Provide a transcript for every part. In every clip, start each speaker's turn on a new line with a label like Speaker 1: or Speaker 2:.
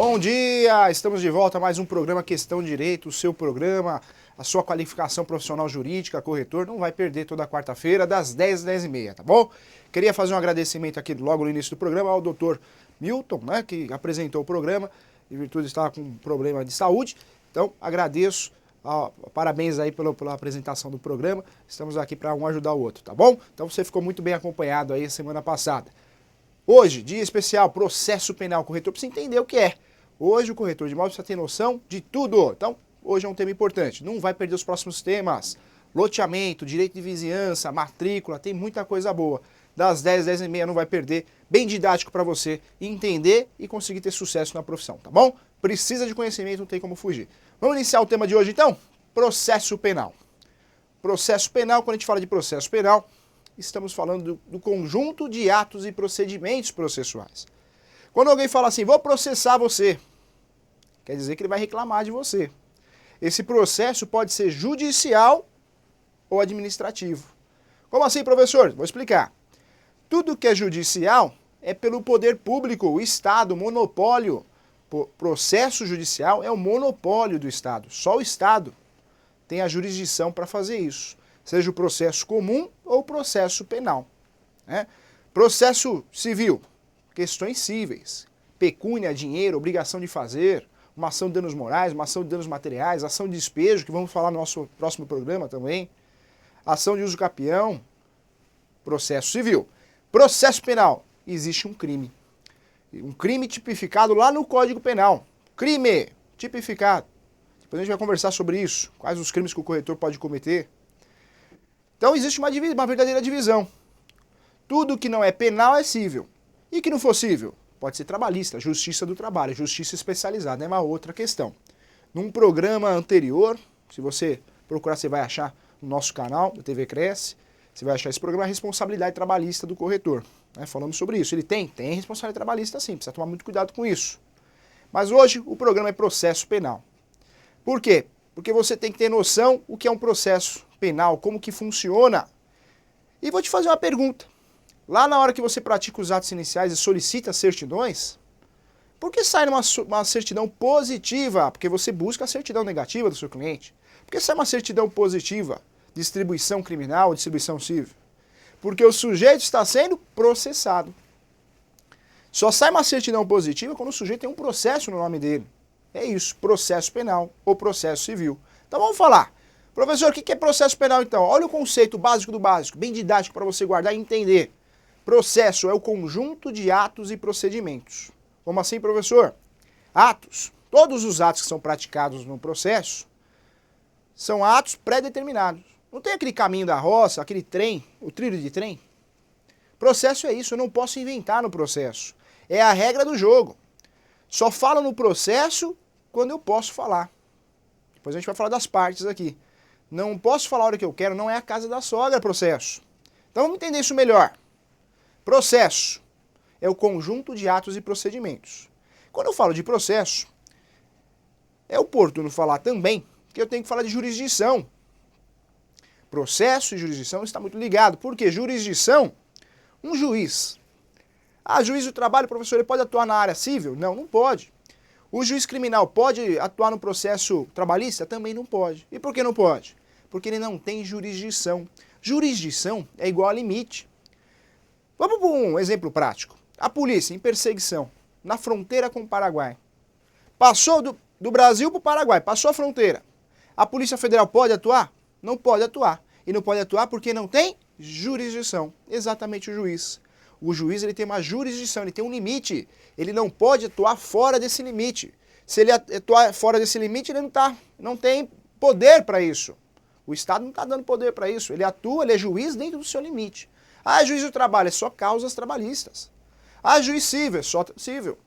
Speaker 1: Bom dia! Estamos de volta a mais um programa Questão Direito, o seu programa, a sua qualificação profissional jurídica, corretor, não vai perder toda quarta-feira, das 10 às 10h30, tá bom? Queria fazer um agradecimento aqui logo no início do programa ao Dr. Milton, né, que apresentou o programa, em virtude de estar com um problema de saúde. Então, agradeço, parabéns aí pela apresentação do programa, estamos aqui para um ajudar o outro, tá bom? Então você ficou muito bem acompanhado aí semana passada. Hoje, dia especial, processo penal. O corretor precisa entender o que é. Hoje o corretor de imóveis precisa ter noção de tudo. Então, hoje é um tema importante. Não vai perder os próximos temas. Loteamento, direito de vizinhança, matrícula, tem muita coisa boa. Das 10 às 10h30 não vai perder. Bem didático para você entender e conseguir ter sucesso na profissão, tá bom? Precisa de conhecimento, não tem como fugir. Vamos iniciar o tema de hoje então? Processo penal. Processo penal, quando a gente fala de processo penal, estamos falando do conjunto de atos e procedimentos processuais. Quando alguém fala assim, vou processar você, quer dizer que ele vai reclamar de você. Esse processo pode ser judicial ou administrativo. Como assim, professor? Vou explicar. Tudo que é judicial é pelo poder público, o Estado, monopólio. Processo judicial é o monopólio do Estado. Só o Estado tem a jurisdição para fazer isso. Seja o processo comum ou o processo penal, né? Processo civil, questões cíveis, pecúnia, dinheiro, obrigação de fazer, uma ação de danos morais, uma ação de danos materiais, ação de despejo, que vamos falar no nosso próximo programa também, ação de uso capião, processo civil. Processo penal, existe um crime tipificado lá no Código Penal, crime tipificado. Depois a gente vai conversar sobre isso, quais os crimes que o corretor pode cometer. Então existe uma verdadeira divisão. Tudo que não é penal é cível. E que não for cível, pode ser trabalhista, justiça do trabalho, justiça especializada, é uma outra questão. Num programa anterior, se você procurar, você vai achar no nosso canal, da TV Cresce, você vai achar esse programa, a responsabilidade trabalhista do corretor. Né? Falando sobre isso. Ele tem responsabilidade trabalhista sim, precisa tomar muito cuidado com isso. Mas hoje o programa é processo penal. Por quê? Porque você tem que ter noção o que é um processo penal, como que funciona. E vou te fazer uma pergunta. Lá na hora que você pratica os atos iniciais e solicita certidões, por que sai uma certidão positiva? Porque você busca a certidão negativa do seu cliente. Por que sai uma certidão positiva? Distribuição criminal ou distribuição civil? Porque o sujeito está sendo processado. Só sai uma certidão positiva quando o sujeito tem um processo no nome dele. É isso, processo penal ou processo civil. Então vamos falar. Professor, o que é processo penal então? Olha o conceito básico do básico, bem didático para você guardar e entender. Processo é o conjunto de atos e procedimentos. Como assim, professor? Atos. Todos os atos que são praticados no processo são atos pré-determinados. Não tem aquele caminho da roça, aquele trem, o trilho de trem. Processo é isso, eu não posso inventar no processo. É a regra do jogo. Só falo no processo quando eu posso falar. Depois a gente vai falar das partes aqui. Não posso falar a hora que eu quero, não é a casa da sogra processo. Então vamos entender isso melhor. Processo é o conjunto de atos e procedimentos. Quando eu falo de processo, é oportuno falar também que eu tenho que falar de jurisdição. Processo e jurisdição está muito ligado. Por quê? Jurisdição, um juiz. Juiz do trabalho, professor, ele pode atuar na área civil? Não, não pode. O juiz criminal pode atuar no processo trabalhista? Também não pode. E por que não pode? Porque ele não tem jurisdição. Jurisdição é igual a limite. Vamos para um exemplo prático. A polícia em perseguição na fronteira com o Paraguai. Passou do Brasil para o Paraguai, passou a fronteira. A Polícia Federal pode atuar? Não pode atuar. E não pode atuar porque não tem jurisdição. Exatamente o juiz. O juiz ele tem uma jurisdição, ele tem um limite. Ele não pode atuar fora desse limite. Se ele atuar fora desse limite, ele não tem poder para isso. O Estado não está dando poder para isso. Ele atua, ele é juiz dentro do seu limite. Juiz do trabalho é só causas trabalhistas. Juiz civil é só civil.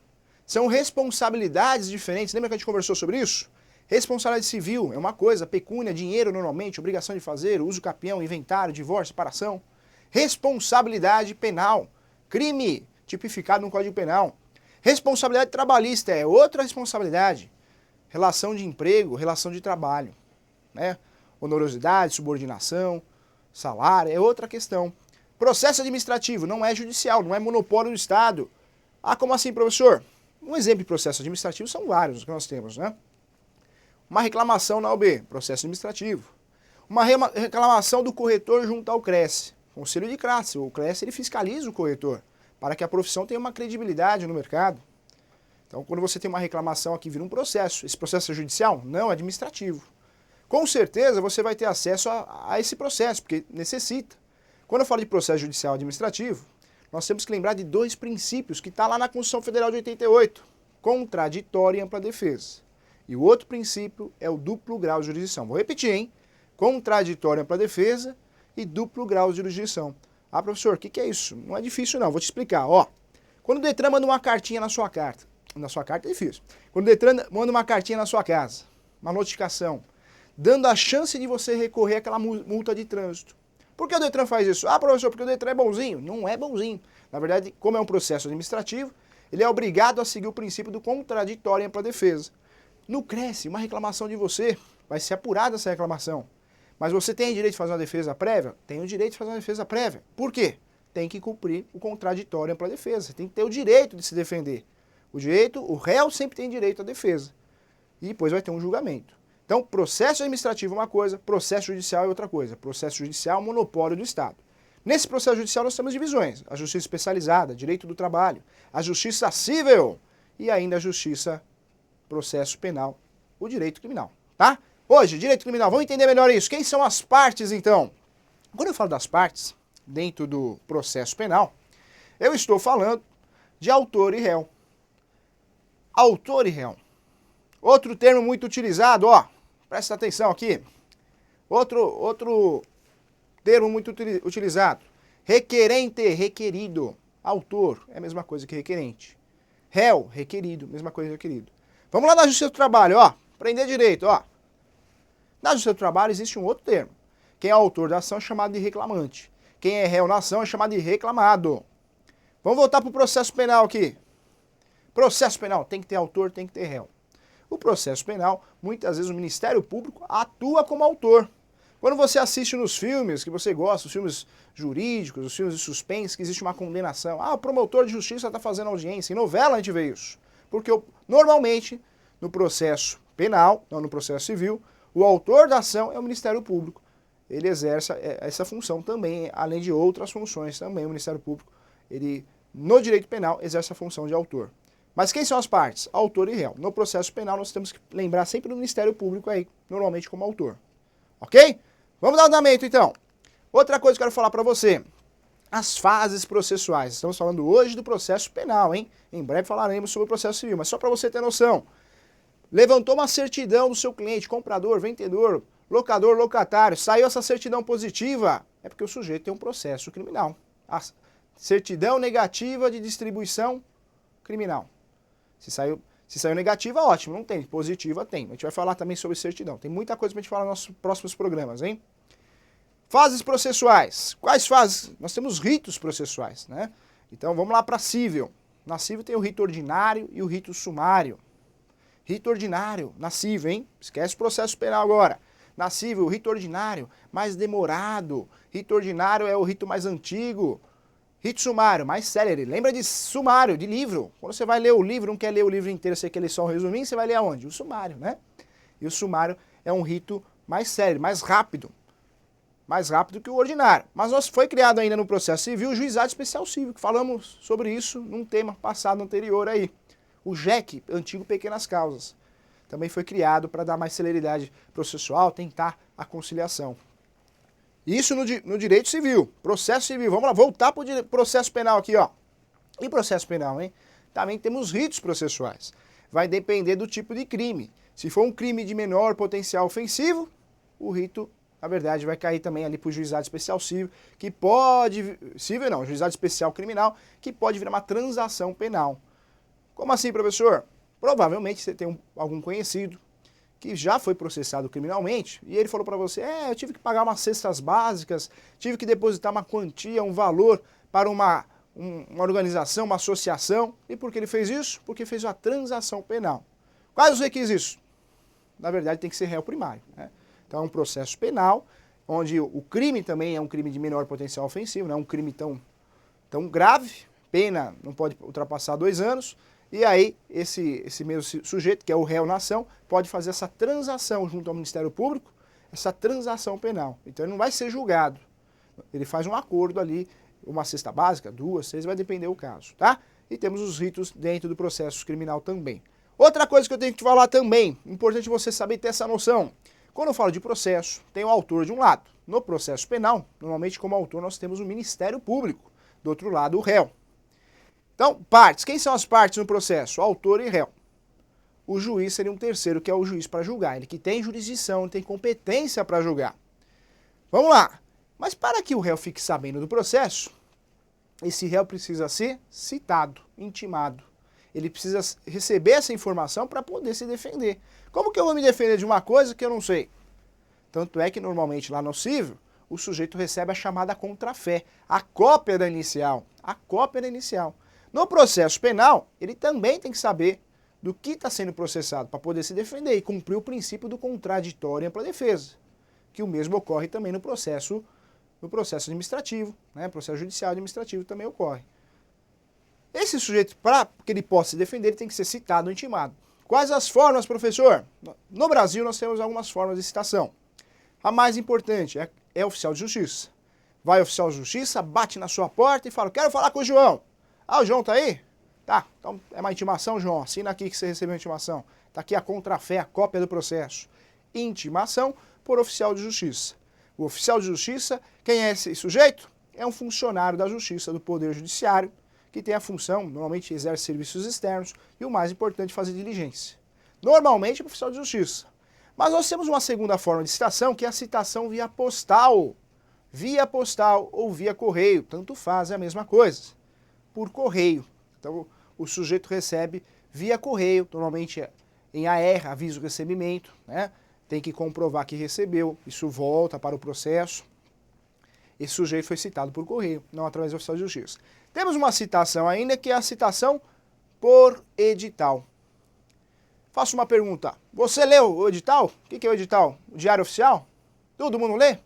Speaker 1: São responsabilidades diferentes. Lembra que a gente conversou sobre isso? Responsabilidade civil é uma coisa, pecúnia, dinheiro normalmente, obrigação de fazer, uso capião, inventário, divórcio, separação. Responsabilidade penal, crime tipificado no Código Penal. Responsabilidade trabalhista é outra responsabilidade. Relação de emprego, relação de trabalho, né? Onerosidade, subordinação, salário, é outra questão. Processo administrativo não é judicial, não é monopólio do Estado. Como assim, professor? Um exemplo de processo administrativo são vários que nós temos, né? Uma reclamação na OAB, processo administrativo. Uma reclamação do corretor junto ao CRES, Conselho de Classe. O CRES ele fiscaliza o corretor para que a profissão tenha uma credibilidade no mercado. Então, quando você tem uma reclamação aqui, vira um processo. Esse processo é judicial? Não, é administrativo. Com certeza você vai ter acesso a esse processo, porque necessita. Quando eu falo de processo judicial administrativo, nós temos que lembrar de dois princípios que está lá na Constituição Federal de 88. Contraditória e ampla defesa. E o outro princípio é o duplo grau de jurisdição. Vou repetir, hein? Contraditória e ampla defesa e duplo grau de jurisdição. Ah, professor, o que é isso? Não é difícil não, vou te explicar. Ó, quando o Detran manda uma cartinha na sua carta é difícil. Quando o Detran manda uma cartinha na sua casa, uma notificação, dando a chance de você recorrer àquela multa de trânsito. Por que o Detran faz isso? Ah, professor, porque o Detran é bonzinho. Não é bonzinho. Na verdade, como é um processo administrativo, ele é obrigado a seguir o princípio do contraditório e ampla defesa. No CRES, uma reclamação de você, vai ser apurada essa reclamação. Mas você tem direito de fazer uma defesa prévia? Tem o direito de fazer uma defesa prévia. Por quê? Tem que cumprir o contraditório e ampla defesa. Tem que ter o direito de se defender. O réu sempre tem direito à defesa. E depois vai ter um julgamento. Então, processo administrativo é uma coisa, processo judicial é outra coisa. Processo judicial é um monopólio do Estado. Nesse processo judicial nós temos divisões. A justiça especializada, direito do trabalho, a justiça civil e ainda a justiça processo penal, o direito criminal, tá? Hoje, direito criminal, vamos entender melhor isso. Quem são as partes, então? Quando eu falo das partes, dentro do processo penal, eu estou falando de autor e réu. Autor e réu. Outro termo muito utilizado, ó, presta atenção aqui. Outro termo muito utilizado. Requerente, requerido. Autor é a mesma coisa que requerente. Réu, requerido, mesma coisa que requerido. Vamos lá na Justiça do Trabalho, ó, aprender direito, ó. Na Justiça do Trabalho existe um outro termo. Quem é autor da ação é chamado de reclamante. Quem é réu na ação é chamado de reclamado. Vamos voltar para o processo penal aqui. Processo penal tem que ter autor, tem que ter réu. O processo penal, muitas vezes o Ministério Público atua como autor. Quando você assiste nos filmes que você gosta, os filmes jurídicos, os filmes de suspense, que existe uma condenação. Ah, o promotor de justiça está fazendo audiência. Em novela a gente vê isso. Porque normalmente, no processo penal, não no processo civil, o autor da ação é o Ministério Público. Ele exerce essa função também, além de outras funções também. O Ministério Público, ele, no direito penal, exerce a função de autor. Mas quem são as partes? Autor e réu. No processo penal, nós temos que lembrar sempre do Ministério Público aí, normalmente como autor. Ok? Vamos dar andamento, então. Outra coisa que eu quero falar para você. As fases processuais. Estamos falando hoje do processo penal, hein? Em breve falaremos sobre o processo civil, mas só para você ter noção. Levantou uma certidão do seu cliente, comprador, vendedor, locador, locatário, saiu essa certidão positiva, é porque o sujeito tem um processo criminal. A certidão negativa de distribuição criminal. Se saiu negativa, ótimo, não tem. Positiva, tem. A gente vai falar também sobre certidão. Tem muita coisa pra gente falar nos nossos próximos programas, hein? Fases processuais. Quais fases? Nós temos ritos processuais, né? Então vamos lá para cível. Na cível tem o rito ordinário e o rito sumário. Rito ordinário, na cível, hein? Esquece o processo penal agora. Na cível, o rito ordinário, mais demorado. Rito ordinário é o rito mais antigo. Rito sumário, mais célere. Lembra de sumário, de livro. Quando você vai ler o livro, não quer ler o livro inteiro, você quer ler só um resuminho, você vai ler aonde? O sumário, né? E o sumário é um rito mais célere, mais rápido. Mais rápido que o ordinário. Mas nós foi criado ainda no processo civil o juizado especial civil, que falamos sobre isso num tema passado anterior aí. O JEC, antigo Pequenas Causas. Também foi criado para dar mais celeridade processual, tentar a conciliação. Isso no direito civil, processo civil. Vamos lá, voltar para o processo penal aqui, ó. E processo penal, hein? Também temos ritos processuais. Vai depender do tipo de crime. Se for um crime de menor potencial ofensivo, o rito, na verdade, vai cair também ali para o juizado especial civil, que pode... Civil não, juizado especial criminal, que pode virar uma transação penal. Como assim, professor? Provavelmente você tem algum conhecido que já foi processado criminalmente, e ele falou para você, eu tive que pagar umas cestas básicas, tive que depositar uma quantia, um valor para uma organização, uma associação. E por que ele fez isso? Porque fez uma transação penal. Quais os requisitos? Na verdade, tem que ser réu primário, né? Então é um processo penal, onde o crime também é um crime de menor potencial ofensivo, não é um crime tão grave, pena não pode ultrapassar 2 anos, E aí, esse mesmo sujeito, que é o réu na ação, pode fazer essa transação junto ao Ministério Público, essa transação penal. Então ele não vai ser julgado. Ele faz um acordo ali, uma cesta básica, 2, 6, vai depender do caso, tá? E temos os ritos dentro do processo criminal também. Outra coisa que eu tenho que te falar também, importante você saber ter essa noção. Quando eu falo de processo, tem o autor de um lado. No processo penal, normalmente como autor nós temos o Ministério Público. Do outro lado, o réu. Então, partes. Quem são as partes no processo? Autor e réu. O juiz seria um terceiro, que é o juiz para julgar. Ele que tem jurisdição, tem competência para julgar. Vamos lá. Mas para que o réu fique sabendo do processo, esse réu precisa ser citado, intimado. Ele precisa receber essa informação para poder se defender. Como que eu vou me defender de uma coisa que eu não sei? Tanto é que normalmente lá no civil, o sujeito recebe a chamada contrafé, a cópia da inicial. A cópia da inicial. No processo penal, ele também tem que saber do que está sendo processado para poder se defender e cumprir o princípio do contraditório e ampla defesa, que o mesmo ocorre também no processo administrativo, né? Processo judicial administrativo também ocorre. Esse sujeito, para que ele possa se defender, ele tem que ser citado ou intimado. Quais as formas, professor? No Brasil nós temos algumas formas de citação. A mais importante é oficial de justiça. Vai oficial de justiça, bate na sua porta e fala, quero falar com o João. Ah, o João tá aí? Tá, então é uma intimação, João. Assina aqui que você recebeu a intimação. Tá aqui a contrafé, a cópia do processo. Intimação por oficial de justiça. O oficial de justiça, quem é esse sujeito? É um funcionário da justiça, do Poder Judiciário, que tem a função, normalmente exerce serviços externos, e o mais importante, fazer diligência. Normalmente é o oficial de justiça. Mas nós temos uma segunda forma de citação, que é a citação via postal. Via postal ou via correio, tanto faz, é a mesma coisa. Por correio. Então o sujeito recebe via correio, normalmente em AR, aviso de recebimento, né? Tem que comprovar que recebeu, isso volta para o processo. Esse sujeito foi citado por correio, não através do oficial de justiça. Temos uma citação ainda, que é a citação por edital. Faço uma pergunta. Você leu o edital? O que é o edital? O diário oficial? Todo mundo lê?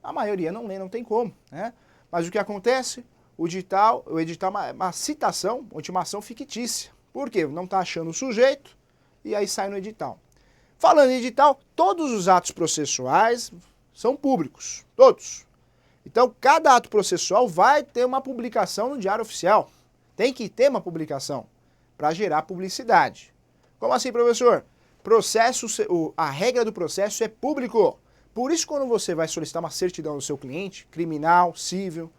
Speaker 1: A maioria não lê, não tem como, né? Mas o que acontece? O edital é uma citação, uma intimação fictícia. Por quê? Não está achando o sujeito e aí sai no edital. Falando em edital, todos os atos processuais são públicos, todos. Então, cada ato processual vai ter uma publicação no Diário Oficial. Tem que ter uma publicação para gerar publicidade. Como assim, professor? A regra do processo é público. Por isso, quando você vai solicitar uma certidão do seu cliente, criminal, civil,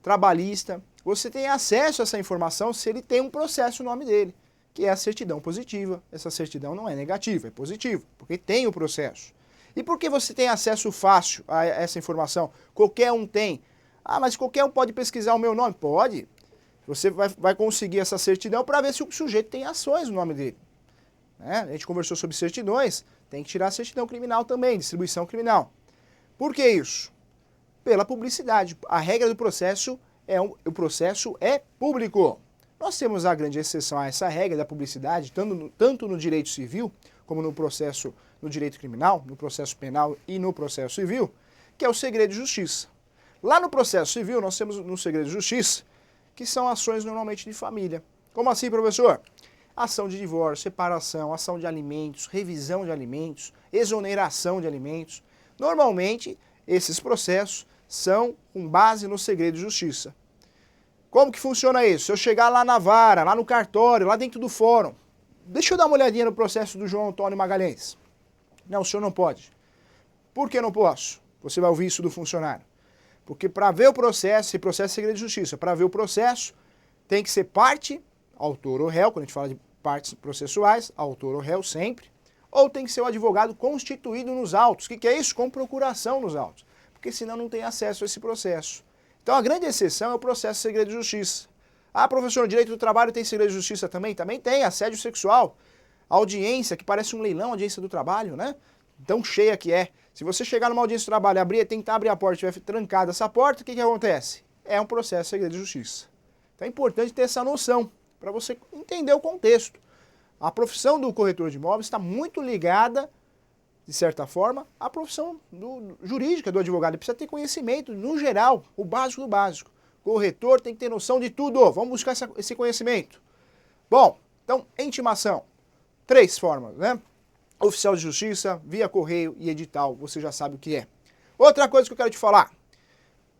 Speaker 1: trabalhista, você tem acesso a essa informação se ele tem um processo no nome dele, que é a certidão positiva. Essa certidão não é negativa, é positiva, porque tem o processo. E por que você tem acesso fácil a essa informação? Qualquer um tem. Ah, mas qualquer um pode pesquisar o meu nome? Pode. Você vai conseguir essa certidão para ver se o sujeito tem ações no nome dele. Né? A gente conversou sobre certidões, tem que tirar a certidão criminal também, distribuição criminal. Por que isso? Pela publicidade. A regra do processo o processo é público. Nós temos a grande exceção a essa regra da publicidade, tanto no direito civil, como no direito criminal, no processo penal e no processo civil, que é o segredo de justiça. Lá no processo civil, nós temos no segredo de justiça, que são ações normalmente de família. Como assim, professor? Ação de divórcio, separação, ação de alimentos, revisão de alimentos, exoneração de alimentos. Normalmente, esses processos são com base no segredo de justiça. Como que funciona isso? Se eu chegar lá na vara, lá no cartório, lá dentro do fórum, deixa eu dar uma olhadinha no processo do João Antônio Magalhães. Não, o senhor não pode. Por que não posso? Você vai ouvir isso do funcionário. Porque para ver o processo, esse processo é segredo de justiça, para ver o processo, tem que ser parte, autor ou réu, quando a gente fala de partes processuais, autor ou réu sempre, ou tem que ser o advogado constituído nos autos. O que é isso? Com procuração nos autos. Porque senão não tem acesso a esse processo. Então a grande exceção é o processo de segredo de justiça. Ah, professor, no direito do trabalho tem segredo de justiça também? Também tem, assédio sexual. Audiência, que parece um leilão, audiência do trabalho, né? Tão cheia que é. Se você chegar numa audiência do trabalho, tentar abrir a porta e tiver trancada essa porta, o que acontece? É um processo de segredo de justiça. Então é importante ter essa noção, para você entender o contexto. A profissão do corretor de imóveis está muito ligada, de certa forma, à profissão jurídica do advogado. Ele precisa ter conhecimento, no geral, o básico do básico. O corretor tem que ter noção de tudo. Vamos buscar esse conhecimento. Bom, então, intimação. 3 formas, né? Oficial de justiça, via correio e edital, você já sabe o que é. Outra coisa que eu quero te falar.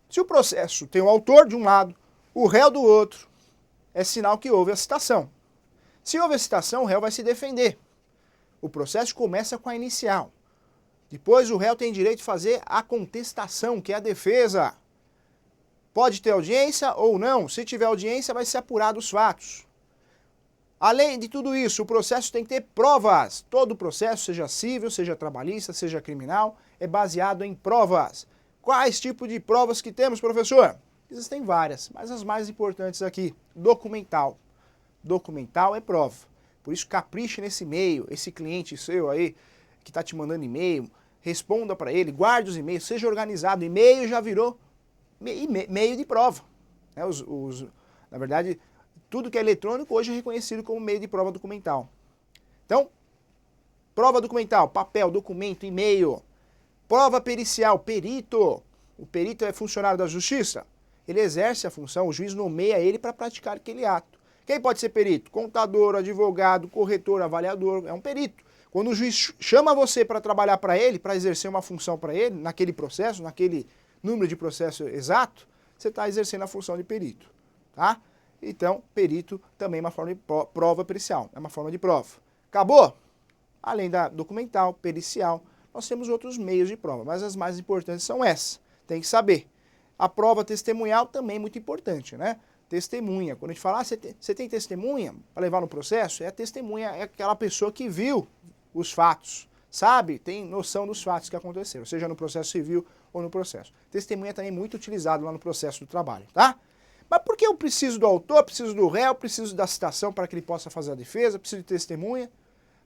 Speaker 1: Se o processo tem o autor de um lado, o réu do outro, é sinal que houve a citação. Se houve a citação, o réu vai se defender. O processo começa com a inicial. Depois o réu tem direito de fazer a contestação, que é a defesa. Pode ter audiência ou não. Se tiver audiência, vai ser apurado os fatos. Além de tudo isso, o processo tem que ter provas. Todo processo, seja civil, seja trabalhista, seja criminal, é baseado em provas. Quais tipos de provas que temos, professor? Existem várias, mas as mais importantes aqui. Documental. Documental é prova. Por isso, capriche nesse e-mail. Esse cliente seu aí, que está te mandando e-mail, responda para ele, guarde os e-mails, seja organizado. E-mail já virou meio de prova. Né? Na verdade, tudo que é eletrônico hoje é reconhecido como meio de prova documental. Então, prova documental, papel, documento, e-mail. Prova pericial, perito. O perito é funcionário da justiça. Ele exerce a função, o juiz nomeia ele para praticar aquele ato. Quem pode ser perito? Contador, advogado, corretor, avaliador, é um perito. Quando o juiz chama você para trabalhar para ele, para exercer uma função para ele, naquele processo, naquele número de processo exato, você está exercendo a função de perito, tá? Então, perito também é uma forma de prova pericial, é uma forma de prova. Acabou? Além da documental, pericial, nós temos outros meios de prova, mas as mais importantes são essas. Tem que saber. A prova testemunhal também é muito importante, né? Testemunha. Quando a gente fala, você tem testemunha para levar no processo? É a testemunha, é aquela pessoa que viu os fatos, sabe? Tem noção dos fatos que aconteceram, seja no processo civil ou no processo. Testemunha também é muito utilizado lá no processo do trabalho, tá? Mas por que eu preciso do autor, preciso do réu, preciso da citação para que ele possa fazer a defesa, preciso de testemunha?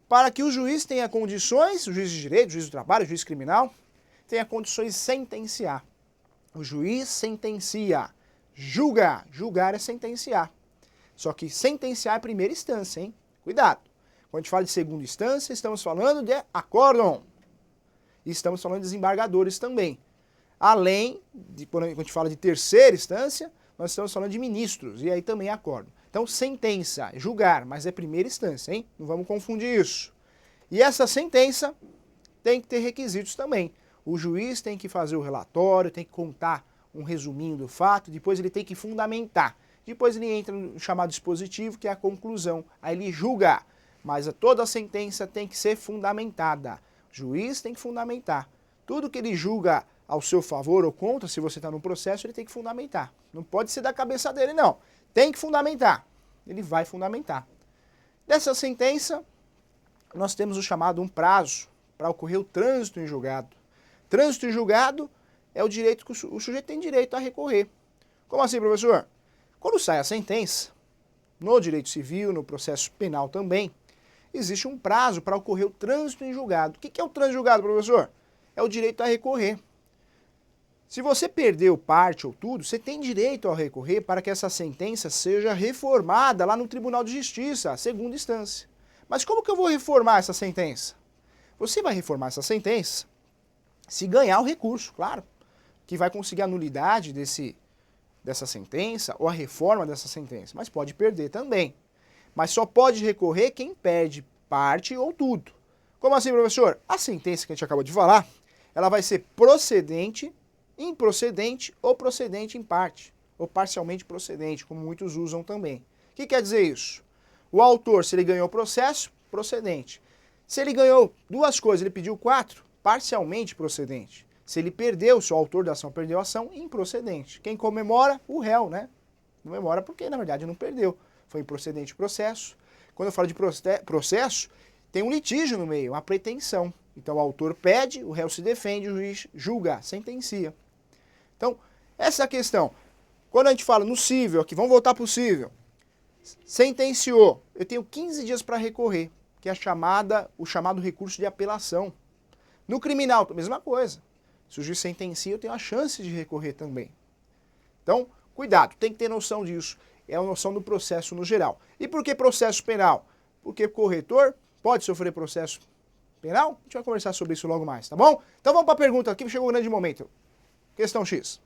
Speaker 1: Para que o juiz tenha condições, o juiz de direito, o juiz do trabalho, o juiz criminal, tenha condições de sentenciar. O juiz sentencia, julga, julgar é sentenciar. Só que sentenciar é a primeira instância, hein? Cuidado. Quando a gente fala de segunda instância, estamos falando de acórdão. E estamos falando de desembargadores também. Além de, quando a gente fala de terceira instância, nós estamos falando de ministros, e aí também acórdão. Então, sentença, julgar, mas é primeira instância, hein? Não vamos confundir isso. E essa sentença tem que ter requisitos também. O juiz tem que fazer o relatório, tem que contar um resuminho do fato, depois ele tem que fundamentar. Depois ele entra no chamado dispositivo, que é a conclusão. Aí ele julga, mas toda a sentença tem que ser fundamentada. O juiz tem que fundamentar. Tudo que ele julga ao seu favor ou contra, se você está no processo, ele tem que fundamentar. Não pode ser da cabeça dele, não. Tem que fundamentar. Ele vai fundamentar. Dessa sentença, nós temos o chamado um prazo para ocorrer o trânsito em julgado. Trânsito em julgado é o direito que o sujeito tem direito a recorrer. Como assim, professor? Quando sai a sentença, no direito civil, no processo penal também, existe um prazo para ocorrer o trânsito em julgado. O que é o trânsito em julgado, professor? É o direito a recorrer. Se você perdeu parte ou tudo, você tem direito a recorrer para que essa sentença seja reformada lá no Tribunal de Justiça, a segunda instância. Mas como que eu vou reformar essa sentença? Você vai reformar essa sentença se ganhar o recurso, claro, que vai conseguir a nulidade dessa sentença ou a reforma dessa sentença, mas pode perder também. Mas só pode recorrer quem perde parte ou tudo. Como assim, professor? A sentença que a gente acabou de falar, ela vai ser procedente, improcedente ou procedente em parte, ou parcialmente procedente, como muitos usam também. O que quer dizer isso? O autor, se ele ganhou o processo, procedente. Se ele ganhou 2 coisas, ele pediu 4, parcialmente procedente. Se ele perdeu, se o autor da ação perdeu a ação, improcedente. Quem comemora? O réu, né? Comemora porque, na verdade, não perdeu. Foi improcedente o processo. Quando eu falo de processo, tem um litígio no meio, uma pretensão. Então o autor pede, o réu se defende, o juiz julga, sentencia. Então, essa é a questão. Quando a gente fala no cível, aqui, vamos voltar para o cível. Sentenciou, eu tenho 15 dias para recorrer, que é o chamado recurso de apelação. No criminal, a mesma coisa. Se o juiz sentencia, eu tenho a chance de recorrer também. Então, cuidado, tem que ter noção disso. É a noção do processo no geral. E por que processo penal? Porque o corretor pode sofrer processo penal? A gente vai conversar sobre isso logo mais, tá bom? Então vamos para a pergunta aqui, chegou o grande momento. Questão X.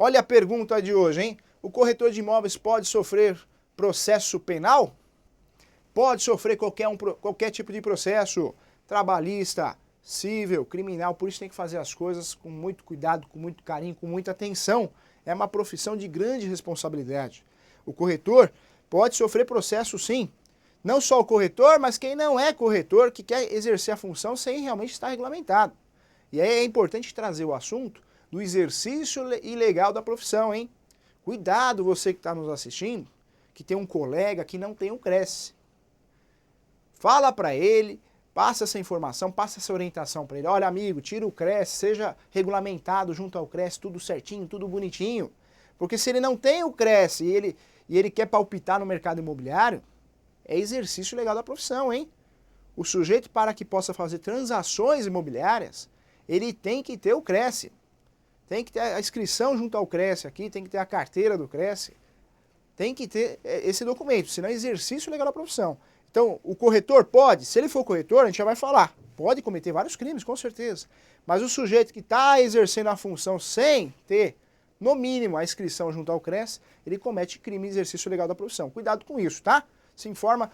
Speaker 1: Olha a pergunta de hoje, hein? O corretor de imóveis pode sofrer processo penal? Pode sofrer qualquer tipo de processo, trabalhista, civil, criminal, por isso tem que fazer as coisas com muito cuidado, com muito carinho, com muita atenção. É uma profissão de grande responsabilidade. O corretor pode sofrer processo sim. Não só o corretor, mas quem não é corretor, que quer exercer a função sem realmente estar regulamentado. E aí é importante trazer o assunto do exercício ilegal da profissão, hein? Cuidado você que está nos assistindo, que tem um colega que não tem um CRESSE. Fala para ele, passa essa informação, passa essa orientação para ele. Olha, amigo, tira o CRESSE, seja regulamentado junto ao CRESSE, tudo certinho, tudo bonitinho. Porque se ele não tem o CRESSE e ele quer palpitar no mercado imobiliário, é exercício legal da profissão, hein? O sujeito, para que possa fazer transações imobiliárias, ele tem que ter o CRESSE. Tem que ter a inscrição junto ao CRESSE aqui, tem que ter a carteira do CRESSE. Tem que ter esse documento, senão é exercício legal da profissão. Então, o corretor pode, se ele for corretor, a gente já vai falar, pode cometer vários crimes, com certeza. Mas o sujeito que está exercendo a função sem ter, no mínimo, a inscrição junto ao CRESSE, ele comete crime de exercício legal da profissão. Cuidado com isso, tá? Se informa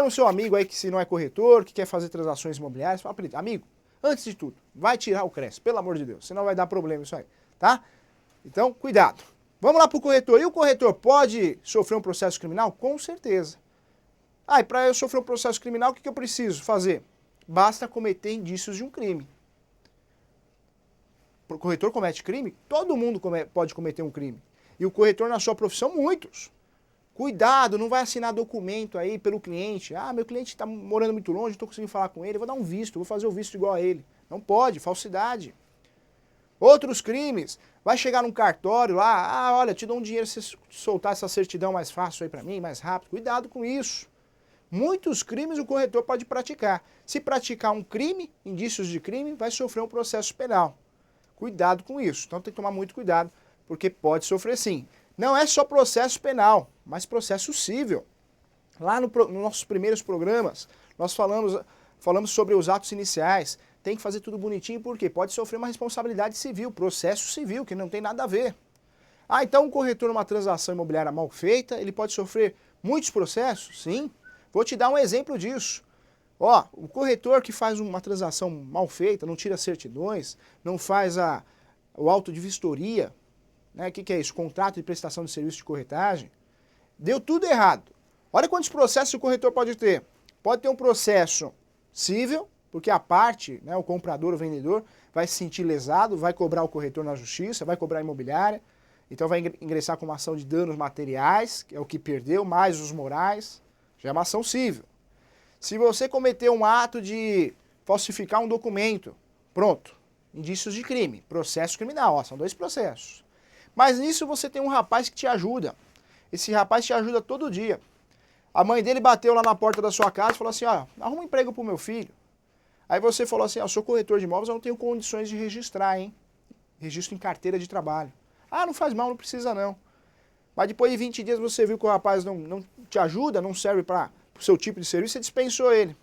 Speaker 1: o seu amigo aí que se não é corretor, que quer fazer transações imobiliárias, fala para ele, amigo, antes de tudo, vai tirar o CRESSE, pelo amor de Deus, senão vai dar problema isso aí, tá? Então, cuidado. Vamos lá para o corretor. E o corretor pode sofrer um processo criminal? Com certeza. Ah, e para eu sofrer um processo criminal, o que eu preciso fazer? Basta cometer indícios de um crime. O corretor comete crime? Todo mundo pode cometer um crime. E o corretor, na sua profissão, muitos. Cuidado, não vai assinar documento aí pelo cliente. Ah, meu cliente está morando muito longe, não estou conseguindo falar com ele, vou dar um visto, vou fazer o visto igual a ele. Não pode, falsidade. Outros crimes, vai chegar num cartório lá, ah, olha, te dou um dinheiro se você soltar essa certidão mais fácil aí para mim, mais rápido. Cuidado com isso. Muitos crimes o corretor pode praticar. Se praticar um crime, indícios de crime, vai sofrer um processo penal. Cuidado com isso. Então tem que tomar muito cuidado, porque pode sofrer sim. Não é só processo penal, mas processo civil. Lá nos nossos primeiros programas, nós falamos sobre os atos iniciais. Tem que fazer tudo bonitinho, porque pode sofrer uma responsabilidade civil, processo civil, que não tem nada a ver. Ah, então um corretor numa transação imobiliária mal feita, ele pode sofrer muitos processos? Sim. Vou te dar um exemplo disso. Ó, o corretor que faz uma transação mal feita, não tira certidões, não faz o auto de vistoria, né? O que é isso? Contrato de prestação de serviço de corretagem. Deu tudo errado. Olha quantos processos o corretor pode ter. Pode ter um processo civil, porque a parte, né, o comprador, o vendedor, vai se sentir lesado, vai cobrar o corretor na justiça, vai cobrar a imobiliária, então vai ingressar com uma ação de danos materiais, que é o que perdeu, mais os morais, já é uma ação civil. Se você cometer um ato de falsificar um documento, pronto, indícios de crime, processo criminal, ó, são 2 processos. Mas nisso você tem um rapaz que te ajuda. Esse rapaz te ajuda todo dia. A mãe dele bateu lá na porta da sua casa e falou assim, ó, arruma um emprego pro meu filho. Aí você falou assim, ó, eu sou corretor de imóveis, eu não tenho condições de registrar, hein? Registro em carteira de trabalho. Ah, não faz mal, não precisa não. Mas depois de 20 dias você viu que o rapaz não te ajuda, não serve para o seu tipo de serviço, você dispensou ele.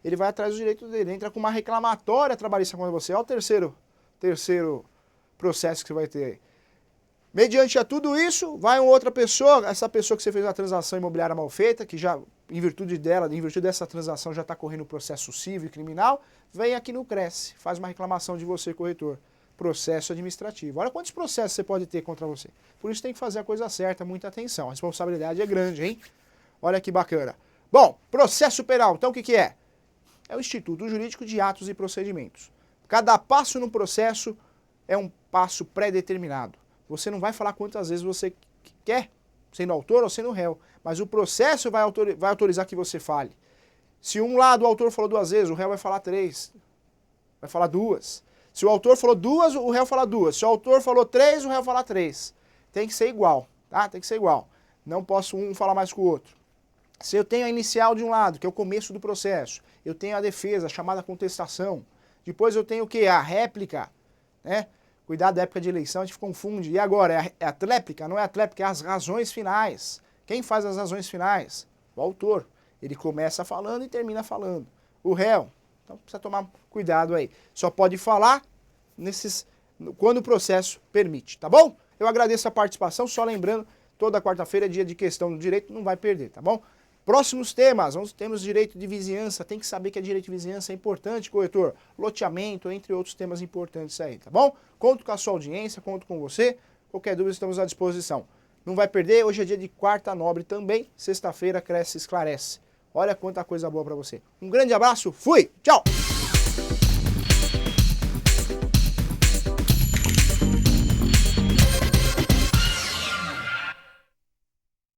Speaker 1: Ele vai atrás do direito dele, entra com uma reclamatória trabalhista contra você. Olha o terceiro processo que você vai ter aí. Mediante a tudo isso, vai uma outra pessoa, essa pessoa que você fez uma transação imobiliária mal feita, que já, em virtude dessa transação, já está correndo o processo civil e criminal, vem aqui no CRESSE, faz uma reclamação de você, corretor. Processo administrativo. Olha quantos processos você pode ter contra você. Por isso tem que fazer a coisa certa, muita atenção. A responsabilidade é grande, hein? Olha que bacana. Bom, processo penal, então o que é? É o Instituto Jurídico de Atos e Procedimentos. Cada passo no processo é um passo pré-determinado. Você não vai falar quantas vezes você quer, sendo autor ou sendo réu, mas o processo vai autorizar que você fale. Se um lado o autor falou 2 vezes, o réu vai falar 3, vai falar 2. Se o autor falou 2, o réu fala 2. Se o autor falou 3, o réu fala 3. Tem que ser igual, tá? Tem que ser igual. Não posso um falar mais que o outro. Se eu tenho a inicial de um lado, que é o começo do processo, eu tenho a defesa, a chamada contestação. Depois eu tenho o quê? A réplica, né? Cuidado da época de eleição, a gente confunde. E agora, é a tréplica? Não é a tréplica, é as razões finais. Quem faz as razões finais? O autor. Ele começa falando e termina falando. O réu. Então precisa tomar cuidado aí. Só pode falar quando o processo permite, tá bom? Eu agradeço a participação, só lembrando, toda quarta-feira é dia de questão do direito, não vai perder, tá bom? Próximos temas, temos direito de vizinhança, tem que saber que a direito de vizinhança é importante, corretor, loteamento, entre outros temas importantes aí, tá bom? Conto com a sua audiência, conto com você, qualquer dúvida estamos à disposição. Não vai perder, hoje é dia de quarta nobre também, sexta-feira cresce e esclarece. Olha quanta coisa boa pra você. Um grande abraço, fui, tchau!